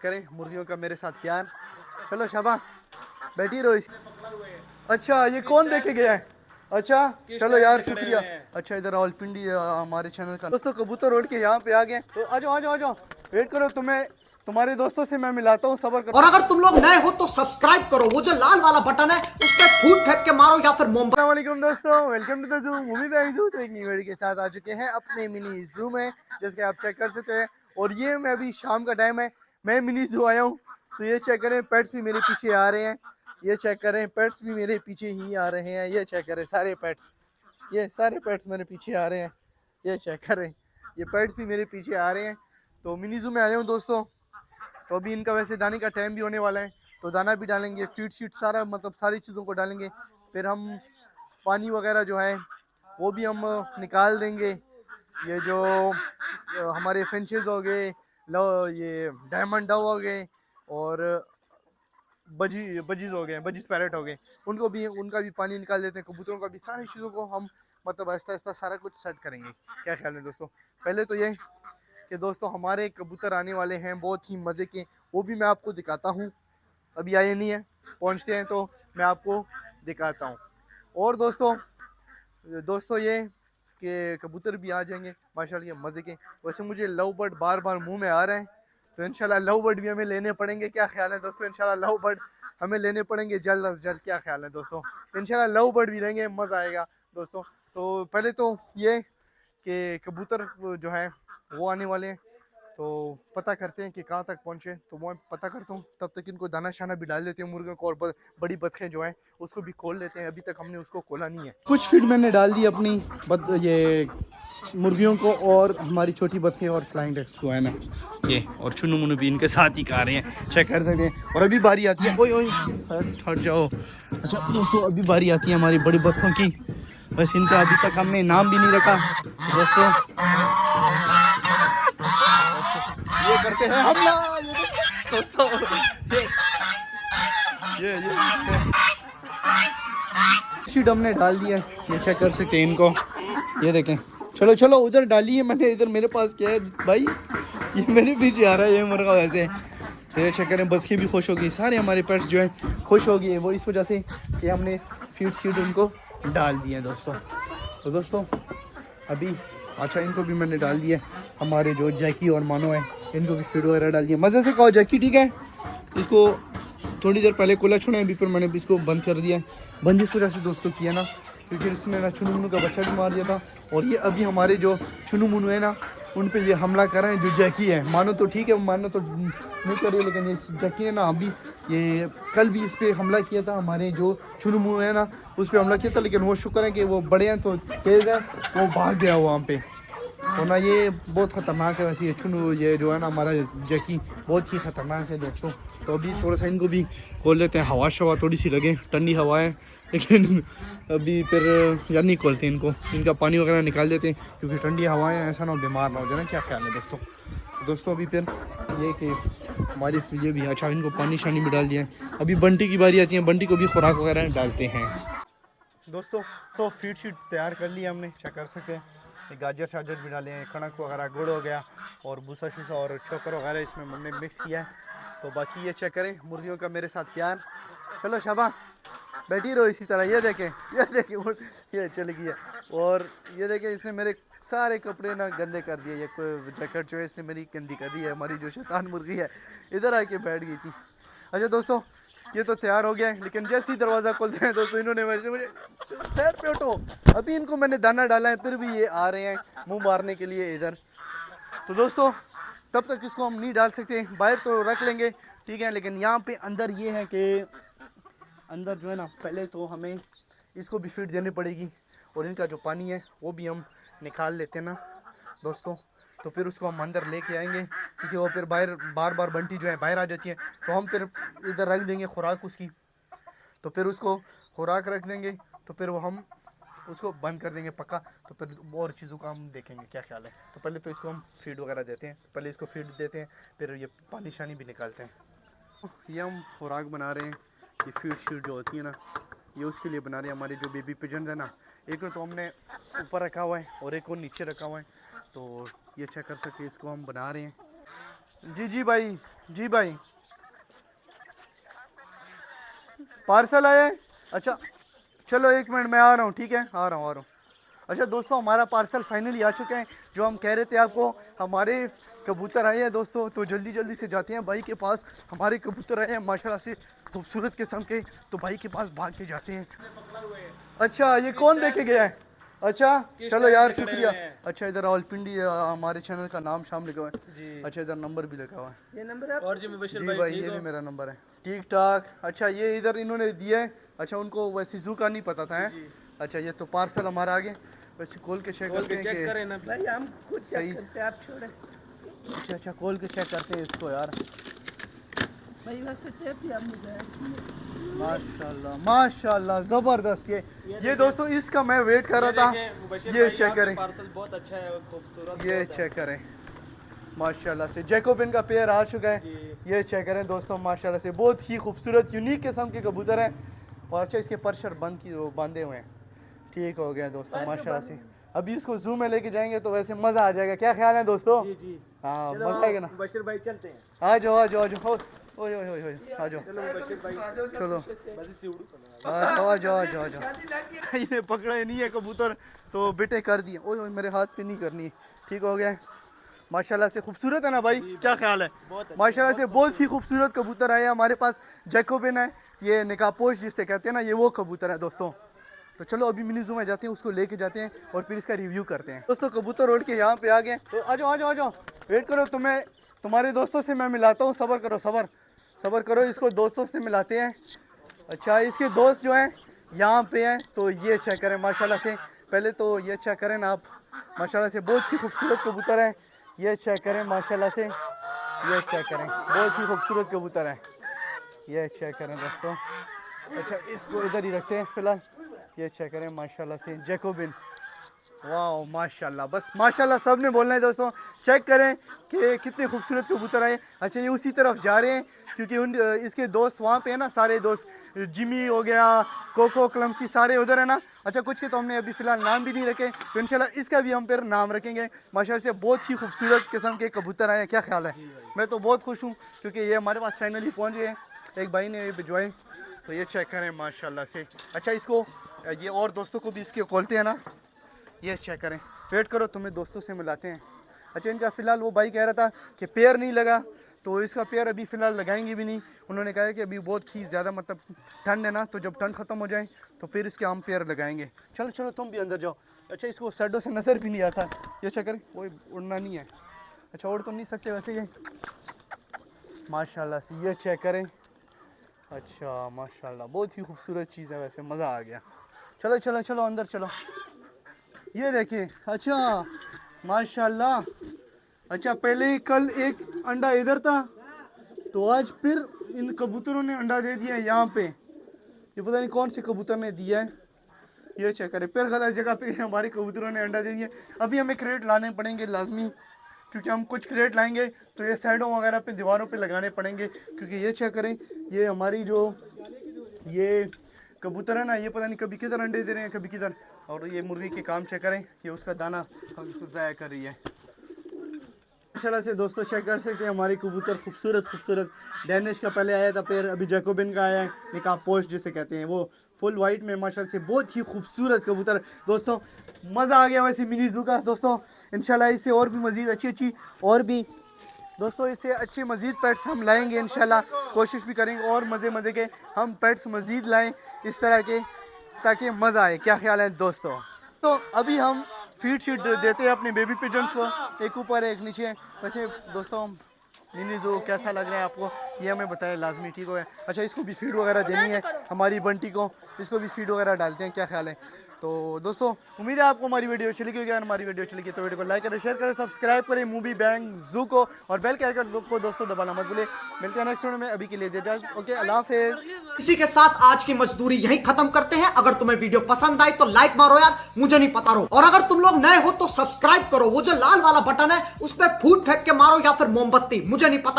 करें मुर्गियों का मेरे साथ प्यार। चलो शबा बैठी रहो इस। अच्छा ये कौन देखे गया है? अच्छा चलो यार शुक्रिया। अच्छा इधर रावलपिंडी हमारे चैनल का दोस्तों कबूतर उड़ के यहाँ पे आ गए, तो आ जाओ आ जाओ आ जाओ, वेट करो, तुम्हें तुम्हारे दोस्तों से मैं मिलाता हूँ, सबर करो। और अगर तुम लोग नए हो तो सब्सक्राइब करो, वो जो लाल वाला बटन है उस पर फूट फेंक के मारो या फिर मोमबत्ती। अस्सलाम वालेकुम दोस्तों, welcome to the zoo movie bag zoo. तो एक न्यू वीडियो के साथ आ चुके हैं अपने मिनी जू में, जैसे आप चेक कर सकते हैं। और ये मैं अभी शाम का टाइम है, मैं मिनी जू आया हूँ। तो ये चेक करें, पेट्स भी मेरे पीछे आ रहे हैं। ये चेक करें, पेट्स भी मेरे पीछे ही आ रहे हैं। ये चेक करें सारे पेट्स, ये सारे पेट्स मेरे पीछे आ रहे हैं। ये चेक करें, ये पेट्स भी मेरे पीछे आ रहे हैं। तो मिनी जू में आया हूँ दोस्तों। तो अभी इनका वैसे दाने का टाइम भी होने वाला है, तो दाना भी डालेंगे, फीड शीट सारा मतलब सारी चीज़ों को डालेंगे। फिर हम पानी वगैरह जो है वो भी हम निकाल देंगे। ये जो हमारे फिंचेस हो गए, ये डायमंड डव हो गए, और बजीज हो गए, बजीज पैरेट हो गए, उनको भी उनका भी पानी निकाल देते हैं। कबूतरों का भी, सारी चीज़ों को हम मतलब आहिस्ता आहिस्ता सारा कुछ सेट करेंगे। क्या ख्याल है दोस्तों? पहले तो ये कि दोस्तों हमारे कबूतर आने वाले हैं बहुत ही मज़े के, वो भी मैं आपको दिखाता हूँ। अभी आए नहीं है, पहुँचते हैं तो मैं आपको दिखाता हूँ। और दोस्तों दोस्तों ये कि कबूतर भी आ जाएंगे माशाल्लाह ये मज़े के। वैसे मुझे लव बर्ड बार बार मुंह में आ रहे हैं, तो इंशाल्लाह लव बर्ड भी हमें लेने पड़ेंगे। क्या ख्याल है दोस्तों? इंशाल्लाह लव बर्ड हमें लेने पड़ेंगे जल्द अज जल्द। क्या ख्याल है दोस्तों? इंशाल्लाह लव बर्ड भी लेंगे, मज़ा आएगा दोस्तों। तो पहले तो ये कि कबूतर जो है वो आने वाले हैं, तो पता करते हैं कि कहाँ तक पहुँचे। तो वो पता करता हूँ, तब तक इनको दाना शाना भी डाल देते हैं मुर्गियों को, और बड़ी बतखें जो हैं उसको भी खोल लेते हैं। अभी तक हमने उसको खोला नहीं है। कुछ फीड मैंने डाल दी अपनी ये मुर्गियों को, और हमारी छोटी बतखें और फ्लाइंग डक्स को है ना ये, और चुनू मुनू भी इनके साथ ही खा रहे हैं, चेक कर सकते हैं। और अभी बारी आती है, ओए ओए हट जाओ। अच्छा दोस्तों अभी बारी आती है हमारी बड़ी बतखों की। बस इनका अभी तक हमने नाम भी नहीं रखा दोस्तों। ये करते हैं हमला दोस्तों, ये शीट हमने डाल दिया है, ये चेक कर सकते हैं इनको। ये देखें, चलो चलो उधर डालिए, मैंने इधर मेरे पास क्या है भाई, ये मेरे पीछे आ रहा है ये मुर्गा वैसे। तो ये चेक करें, बच्चे भी खुश हो गई, सारे हमारे पेट्स जो हैं खुश हो गए, वो इस वजह से कि हमने फीड शीट उनको डाल दिए हैं दोस्तों। तो दोस्तों अभी अच्छा इनको भी मैंने डाल दिया, हमारे जो जैकी और मानो है इनको भी फीड वगैरह डाल दिया। मज़े से खाओ जैकी, ठीक है? इसको थोड़ी देर पहले कोला छोड़ा है, अभी पर मैंने इसको बंद कर दिया। बंद इस वजह से दोस्तों किया ना, क्योंकि इसने ना चुनू मुनू का बच्चा भी मार दिया था, और ये अभी हमारे जो चुनू मुनू है ना उन पे ये हमला कर रहे हैं। जो जैकी है, मानो तो ठीक है, मानो तो नहीं कर रही, लेकिन ये जैकी है ना अभी, ये कल भी इस पर हमला किया था, हमारे जो चुनू मुनू है ना उस पर हमला किया था। लेकिन वो शुक्र है कि वो बड़े हैं तो तेज़ है, वो भाग गया वहाँ पे। और ना ये बहुत ख़तरनाक है वैसे, ये चुनू ये जो है ना हमारा जैकी बहुत ही ख़तरनाक है दोस्तों। तो अभी थोड़ा सा इनको भी खोल लेते हैं, हवा शवा थोड़ी सी लगे, ठंडी हवा है, लेकिन अभी फिर यार नहीं खोलते इनको, इनका पानी वगैरह निकाल देते हैं, क्योंकि ठंडी हवाएं ऐसा ना हो बीमार ना हो जाए। क्या ख्याल है दोस्तों? तो दोस्तों अभी फिर ये कि हमारी ये भी अच्छा, इनको पानी शानी भी डाल दिया है। अभी बंटी की बारी आती है, बंटी को भी खुराक वगैरह डालते हैं दोस्तों। तो फीड शीट तैयार कर लिया हमने, चेक कर सकते हैं। गाजर शाजर भी डाले हैं, कणक वगैरह, गुड़ हो गया, और भूसा शूसा और चोकर वगैरह इसमें हमने मिक्स किया है। तो बाकी ये चेक करें, मुर्गियों का मेरे साथ प्यार। चलो शबा बैठी रहो इसी तरह। ये देखें, ये देखें ये चली गई है। और ये देखें, इसने मेरे सारे कपड़े ना गंदे कर दिए। ये जैकेट जो है इसने मेरी गंदी कर दी है। हमारी जो शैतान मुर्गी है इधर आके बैठ गई थी। अच्छा दोस्तों ये तो तैयार हो गया है, लेकिन जैसे ही दरवाज़ा खोलते हैं दोस्तों इन्होंने मेरे से मुझे साइड पे उठो। अभी इनको मैंने दाना डाला है, फिर भी ये आ रहे हैं मुंह मारने के लिए इधर। तो दोस्तों तब तक इसको हम नहीं डाल सकते, बाहर तो रख लेंगे ठीक है, लेकिन यहाँ पे अंदर ये है कि अंदर जो है ना पहले तो हमें इसको भी फीड देनी पड़ेगी, और इनका जो पानी है वो भी हम निकाल लेते हैं ना दोस्तों। तो फिर उसको हम अंदर लेके आएंगे, क्योंकि वो फिर बार बार बंटी जो है बाहर आ जाती है, तो हम फिर इधर रख देंगे खुराक उसकी। तो फिर उसको खुराक रख देंगे, तो फिर वो हम उसको बंद कर देंगे पक्का। तो फिर और चीज़ों का हम देखेंगे। क्या ख्याल है? तो पहले तो इसको हम फीड वगैरह देते हैं, पहले इसको फीड देते हैं, फिर ये पानी शानी भी निकालते हैं। ये हम खुराक बना रहे हैं, ये फीड शीट जो होती है ना ये उसके लिए बना रहे हैं। हमारे जो बेबी पिजन्स है ना, एक तो हमने ऊपर रखा हुआ है और एक और नीचे रखा हुआ है। तो ये चेक कर सकते हैं, इसको हम बना रहे हैं। जी भाई, जी भाई, पार्सल आया। अच्छा चलो 1 मिनट मैं आ रहा हूँ, ठीक है, आ रहा हूँ। अच्छा दोस्तों, हमारा पार्सल फाइनली आ चुका है। जो हम कह रहे थे आपको, हमारे कबूतर आए हैं दोस्तों, तो जल्दी जल्दी से जाते हैं भाई के पास। हमारे कबूतर आए हैं माशाल्लाह से खूबसूरत किस्म के, तो भाई के पास भाग के जाते हैं। अच्छा ये कौन देके गया है? अच्छा चलो यार शुक्रिया। अच्छा इधर रावलपिंडी हमारे चैनल का नाम शाम लिखा हुआ है। अच्छा इधर नंबर भी लिखा हुआ है, ये नंबर है और जी मुबशिर जी भाई, भाई ये भी मेरा नंबर है। ठीक ठाक। अच्छा ये इधर इन्होंने दिया है। अच्छा उनको वैसे जू का नहीं पता था है? अच्छा ये तो पार्सल हमारा आ गया। वैसे खोल के चेक करते हैं चेक कि करें ना भाई, हम खुद सही। चेक करते हैं, आप छोड़े अच्छा खोल के चेक करते हैं इसको यार। भाई। वैसे टेप ही हम मुझे माशाल्लाह माशाल्लाह ज़बरदस्त। ये दोस्तों इसका मैं वेट कर रहा था। ये चेक करें, पार्सल बहुत अच्छा है और खूबसूरत। ये चेक करें माशाल्लाह से जैकोबिन का पेयर आ चुका है। ये चेक करें दोस्तों, माशाल्लाह से बहुत ही खूबसूरत यूनिक किस्म के कबूतर हैं। और अच्छा इसके परशर बांधे हुए हैं। ठीक हो गया दोस्तों माशाल्लाह से। अभी इसको जू में लेके जाएंगे तो वैसे मज़ा आ जाएगा। क्या ख्याल है दोस्तों? हाँ मज़ा आएगा ना। मुबशिर भाई चलते हैं। आ जाओ आ जाओ आ जाओ, ओए ओए ओए आ जाओ, चलो मुबशिर भाई चलो आ जाओ आ जाओ आ जाओ। ये पकड़े नहीं है कबूतर तो बेटे कर दिए। ओए ओए मेरे हाथ पे नहीं करनी है। ठीक हो गया माशाल्लाह से। खूबसूरत है ना भाई, क्या ख्याल है? माशाल्लाह से बहुत ही खूबसूरत कबूतर आए हमारे पास। जैकोबिन है, ये निकापोश जिससे कहते हैं ना, ये वो कबूतर है दोस्तों। तो चलो अभी मिनी जू में जाते हैं, उसको लेके जाते हैं और फिर इसका रिव्यू करते हैं। दोस्तों कबूतर उड़ के यहाँ पे आ गए, तो आ जाओ आ जाओ आ जाओ। वेट करो, तुम्हें तुम्हारे दोस्तों से मैं मिलाता हूँ। सब्र करो सब्र करो, इसको दोस्तों से मिलाते हैं। अच्छा इसके दोस्त जो हैं यहाँ पे हैं, तो ये चेक करें माशाल्लाह से। पहले तो ये चेक करें ना आप, माशाल्लाह से बहुत ही खूबसूरत कबूतर है। ये चेक करें माशाल्लाह से, ये चेक करें बहुत ही खूबसूरत कबूतर है। ये चेक करें दोस्तों। अच्छा इसको इधर ही रखते हैं फिलहाल। ये चेक करें माशाल्लाह से जैकोबिन, वाह माशाल्लाह। बस माशाल्लाह सब ने बोलना है दोस्तों। चेक करें कि कितने खूबसूरत कबूतर आए। अच्छा ये उसी तरफ जा रहे हैं क्योंकि इसके दोस्त वहाँ पे है ना, सारे दोस्त जिमी हो गया, कोको क्लमसी, सारे उधर है ना। अच्छा कुछ के तो हमने अभी फ़िलहाल नाम भी नहीं रखे, तो इंशाल्लाह इसका भी हम फिर नाम रखेंगे। माशाल्लाह से बहुत ही खूबसूरत किस्म के कबूतर आए हैं। क्या ख्याल है? मैं तो बहुत खुश हूँ क्योंकि ये हमारे पास फाइनली पहुँच गए। एक भाई ने भिजवाए, तो ये चेक करें माशाल्लाह से। अच्छा इसको ये और दोस्तों को भी इसके खोलते हैं ना, ये चेक करें। वेट करो, तुम्हें दोस्तों से मिलाते हैं। अच्छा इनका फ़िलहाल वो भाई कह रहा था कि पेयर नहीं लगा, तो इसका पेयर अभी फ़िलहाल लगाएंगे भी नहीं। उन्होंने कहा है कि अभी बहुत ही ज़्यादा मतलब ठंड है ना, तो जब ठंड ख़त्म हो जाए तो फिर इसके हम पेयर लगाएंगे। चलो चलो तुम भी अंदर जाओ। अच्छा इसको शैडो से नज़र भी नहीं आता। ये चेक करें, वो उड़ना नहीं है। अच्छा उड़ तो नहीं सकते वैसे ये, माशाल्लाह से। ये चेक करें, अच्छा माशाल्लाह बहुत ही खूबसूरत चीज़ है वैसे, मज़ा आ गया। चलो चलो चलो अंदर चलो। ये देखिए, अच्छा माशाल्लाह। अच्छा पहले कल एक अंडा इधर था, तो आज फिर इन कबूतरों ने अंडा दे दिया है यहाँ पे। ये पता नहीं कौन से कबूतर ने दिया है। ये चेक करें, फिर गलत जगह पे हमारे कबूतरों ने अंडा दे दिया। अभी हमें क्रेट लाने पड़ेंगे लाजमी, क्योंकि हम कुछ क्रेट लाएंगे तो ये साइडों वगैरह पे दीवारों पे लगाने पड़ेंगे। क्योंकि ये चेक करें, ये हमारी जो ये कबूतर है ना, ये पता नहीं कभी किधर अंडे दे रहे हैं कभी किधर। और ये मुर्गी के काम चेक करें, ये उसका दाना ज़ाया कर रही है। माशाल्लाह से दोस्तों चेक कर सकते हैं हमारे कबूतर खूबसूरत खूबसूरत। डैनिश का पहले आया था पेयर, अभी जैकोबिन का आया है, निकापोश जिसे कहते हैं, वो फुल वाइट में माशाल्लाह से बहुत ही खूबसूरत कबूतर। दोस्तों मज़ा आ गया वैसे मिनी जू का दोस्तों। इंशाल्लाह इससे और भी मज़ीद अच्छी और भी दोस्तों इससे अच्छे मज़ीद पेट्स हम लाएंगे इंशाल्लाह। कोशिश भी करेंगे और मज़े के हम पेट्स मज़ीद लाएं इस तरह के, ताकि मज़ा आए। क्या ख्याल है दोस्तों? तो अभी हम फीड शीट देते हैं अपने बेबी पिजन्स को, एक ऊपर एक नीचे। वैसे दोस्तों मिनी जू कैसा लग रहा है आपको, ये हमें बताएं लाजमी। ठीक हो गया। अच्छा इसको भी फीड वगैरह देनी है हमारी बंटी को, इसको भी फीड वगैरह डालते हैं। क्या ख्याल है? तो दोस्तों उम्मीद है आपको हमारी वीडियो अच्छी लगी होगी। अगर हमारी वीडियो अच्छी लगी तो वीडियो को लाइक करें, शेयर करें, सब्सक्राइब करें मूवी बैंग जू को, और बेल के आइकन को दोस्तों दबाना मत भूलिए। मिलते हैं नेक्स्ट वीडियो में, अभी के लिए दे जाए। ओके अल्लाह हाफिज़। इसी के साथ आज की मजदूरी यहीं खत्म करते हैं। अगर तुम्हें वीडियो पसंद आई तो लाइक मारो यार, मुझे नहीं पता रो। और अगर तुम लोग नए हो तो सब्सक्राइब करो, वो जो लाल वाला बटन है उस पर फूट फेंक के मारो या फिर मोमबत्ती, मुझे नहीं पता।